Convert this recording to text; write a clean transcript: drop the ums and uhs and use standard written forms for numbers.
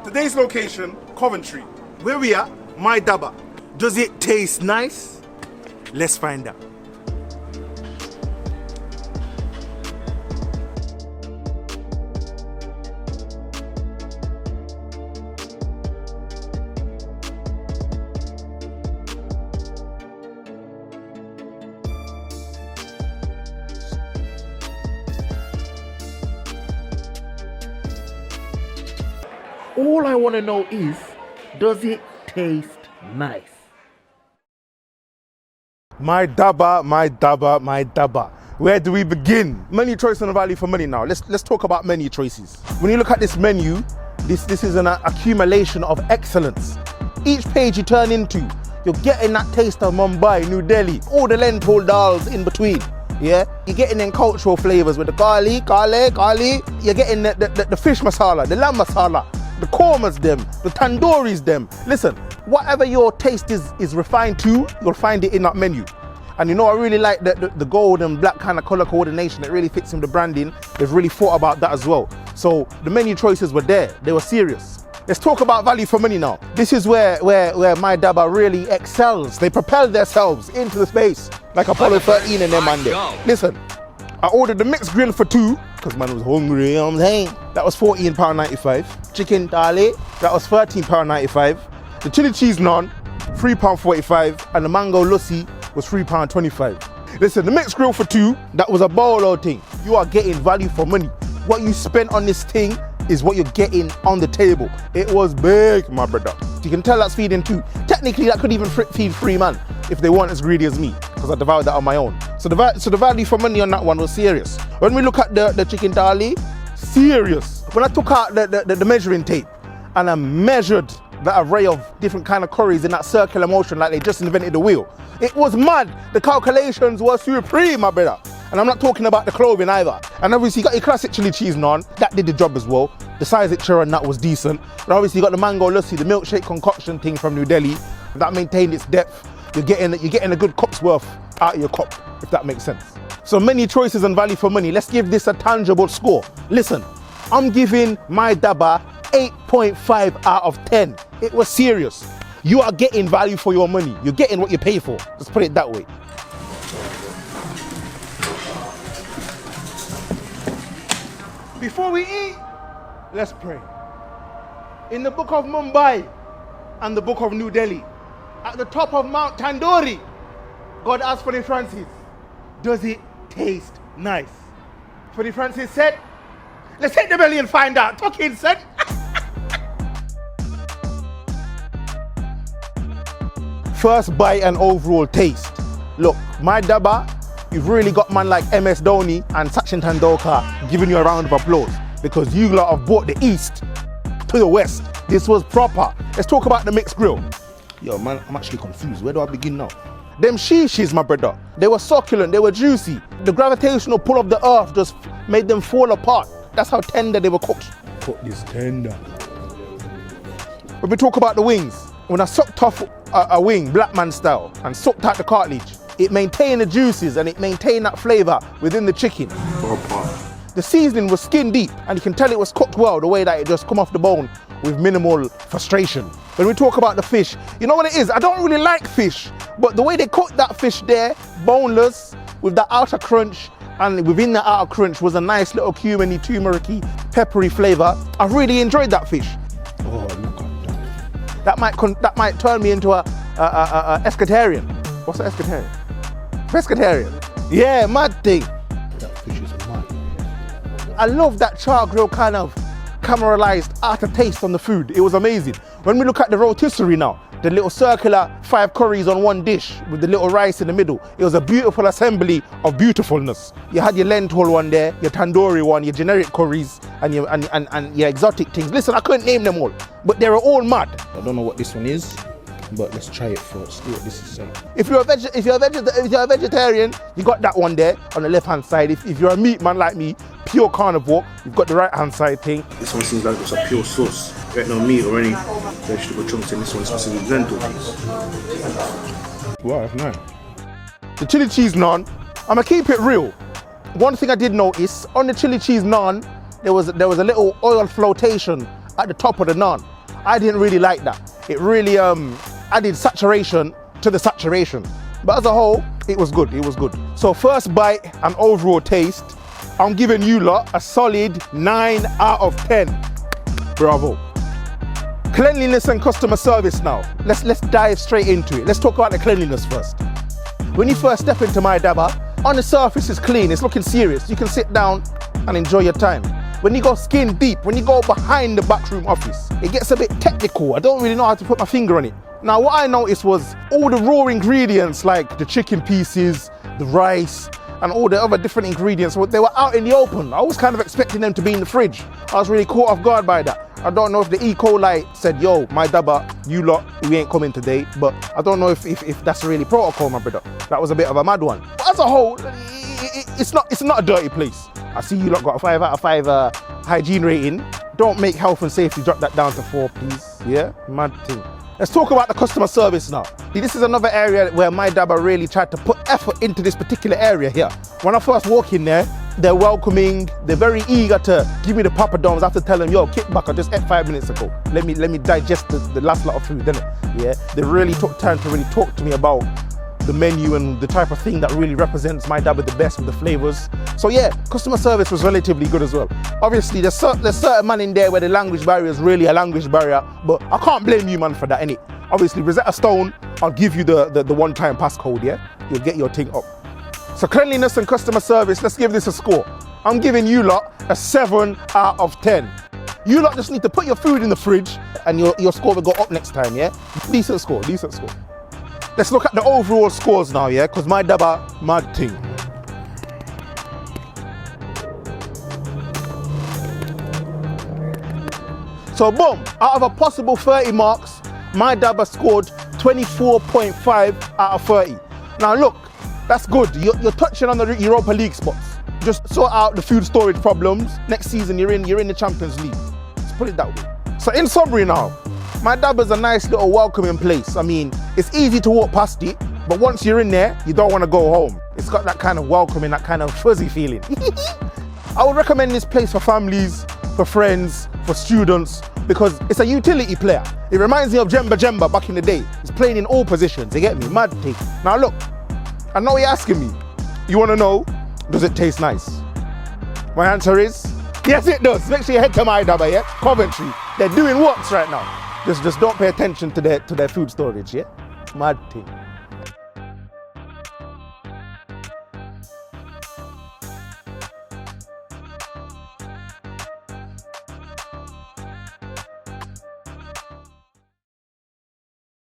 Today's location, Coventry. Where we at? My Dhabba. Does it taste nice? Let's find out. All I want to know is, does it taste nice? My Dhabba, my Dhabba, my Dhabba. Where do we begin? Menu choice and value for money now. Let's talk about menu choices. When you look at this menu, this is an accumulation of excellence. Each page you turn into, you're getting that taste of Mumbai, New Delhi, all the lentil dals in between. Yeah, you're getting them cultural flavors with the kali. You're getting the fish masala, the lamb masala, the kormas them, the tandooris them. Listen, whatever your taste is refined to, you'll find it in that menu. And you know, I really like the gold and black kind of color coordination. It really fits in the branding. They've really thought about that as well. So the menu choices were there. They were serious. Let's talk about value for money now. This is where my Dhabba really excels. They propel themselves into the space like Apollo 13 and them man there. Listen, I ordered the mixed grill for 2 because man was hungry, you know what I'm saying? That was £14.95. Chicken thali, that was £13.95. The chili cheese naan, £3.45, and the mango lussi was £3.25. Listen, the mixed grill for 2, that was a bolo thing. You are getting value for money. What you spent on this thing is what you're getting on the table. It was big, my brother. You can tell that's feeding 2. Technically, that could even feed 3 man if they weren't as greedy as me, because I devoured that on my own. So the value for money on that one was serious. When we look at the chicken thali, serious. When I took out the measuring tape and I measured the array of different kind of curries in that circular motion like they just invented the wheel, it was mad. The calculations were supreme, my brother. And I'm not talking about the clothing either. And obviously you got your classic chili cheese naan, that did the job as well. The size on that was decent. And obviously you got the mango lussi, the milkshake concoction thing from New Delhi. That maintained its depth. You're getting a good cup's worth out of your cup, if that makes sense. So many choices and value for money. Let's give this a tangible score. Listen, I'm giving my Dhabba 8.5 out of 10. It was serious. You are getting value for your money. You're getting what you pay for. Let's put it that way. Before we eat, let's pray. In the book of Mumbai and the book of New Delhi, at the top of Mount Tandoori, God asked Freddie Francis, does it taste nice? Freddie Francis said, let's hit the belly and find out. Talking, son. First bite and overall taste. Look, my Dhabba, you've really got man like MS Dhoni and Sachin Tendulkar giving you a round of applause, because you lot have brought the east to the west. This was proper. Let's talk about the mixed grill. Yo man, I'm actually confused. Where do I begin now? Them shishis, my brother, they were succulent, they were juicy. The gravitational pull of the earth just made them fall apart. That's how tender they were cooked. Cook this tender. When we talk about the wings, when I sucked off a wing, black man style, and sucked out the cartilage, it maintained the juices and it maintained that flavor within the chicken. The seasoning was skin deep, and you can tell it was cooked well, the way that it just come off the bone with minimal frustration. When we talk about the fish, you know what it is? I don't really like fish, but the way they cooked that fish there, boneless, with the outer crunch, and within the outer crunch was a nice little cuminy, turmericy, peppery flavor. I really enjoyed that fish. Oh, look at that. That might turn me into a escatarian. What's an escatarian? Pescatarian. Yeah, mad thing. That fish is mad. I love that char grill kind of caramelized aftertaste on the food. It was amazing. When we look at the rotisserie now, the little circular 5 curries on one dish with the little rice in the middle, it was a beautiful assembly of beautifulness. You had your lentil one there, your tandoori one, your generic curries, and your exotic things. Listen, I couldn't name them all, but they were all mad. I don't know what this one is, but let's try it first. See what this is saying. If you're a vegetarian, you got that one there on the left hand side. If you're a meat man like me, pure carnivore, you've got the right hand side thing. This one seems like it's a pure sauce. There ain't no meat or any vegetable chunks in this one, specifically lentil piece. Wow, that's nice. The chili cheese naan, I'm gonna keep it real. One thing I did notice, on the chili cheese naan, there was a little oil flotation at the top of the naan. I didn't really like that. It really added saturation to the saturation. But as a whole, it was good, it was good. So first bite and overall taste, I'm giving you lot a solid 9 out of 10. Bravo. Cleanliness and customer service now. Let's dive straight into it. Let's talk about the cleanliness first. When you first step into my Dhabba, on the surface it's clean, it's looking serious. You can sit down and enjoy your time. When you go skin deep, when you go behind the backroom office, it gets a bit technical. I don't really know how to put my finger on it. Now what I noticed was all the raw ingredients like the chicken pieces, the rice, and all the other different ingredients, they were out in the open. I was kind of expecting them to be in the fridge. I was really caught off guard by that. I don't know if the E. coli said, yo, my Dhabba, you lot, we ain't coming today. But I don't know if that's really protocol, my brother. That was a bit of a mad one. But as a whole, it's not a dirty place. I see you lot got a 5 out of 5 hygiene rating. Don't make health and safety drop that down to 4, please. Yeah, mad thing. Let's talk about the customer service now. This is another area where my Dhabba really tried to put effort into this particular area here. When I first walk in there, they're welcoming, they're very eager to give me the papadums. I have to tell them, yo, kick back, I just ate 5 minutes ago. Let me digest the last lot of food, innit? Yeah, they really took time to really talk to me about the menu and the type of thing that really represents my Dhabba the best with the flavors. So yeah, customer service was relatively good as well. Obviously, there's certain man in there where the language barrier is really a language barrier, but I can't blame you, man, for that, innit? Obviously, Rosetta Stone, I'll give you the one-time passcode, yeah? You'll get your thing up. So cleanliness and customer service, let's give this a score. I'm giving you lot a 7 out of 10. You lot just need to put your food in the fridge and your score will go up next time, yeah? Decent score, decent score. Let's look at the overall scores now, yeah? Because my Dhabba, mad thing. So boom, out of a possible 30 marks, my Dhabba scored 24.5 out of 30. Now look, that's good. You're touching on the Europa League spots. Just sort out the food storage problems. Next season, you're in the Champions League. Let's put it that way. So in summary now, my Dhabba's a nice little welcoming place. I mean, it's easy to walk past it, but once you're in there, you don't want to go home. It's got that kind of welcoming, that kind of fuzzy feeling. I would recommend this place for families, for friends, for students, because it's a utility player. It reminds me of Dhabba back in the day. It's playing in all positions, you get me? Mad thing. Now look, I know you're asking me. You want to know, does it taste nice? My answer is, yes it does. Make sure you head to my Dhabba, yeah? Coventry. They're doing works right now. Just don't pay attention to their food storage, yeah? Mad thing.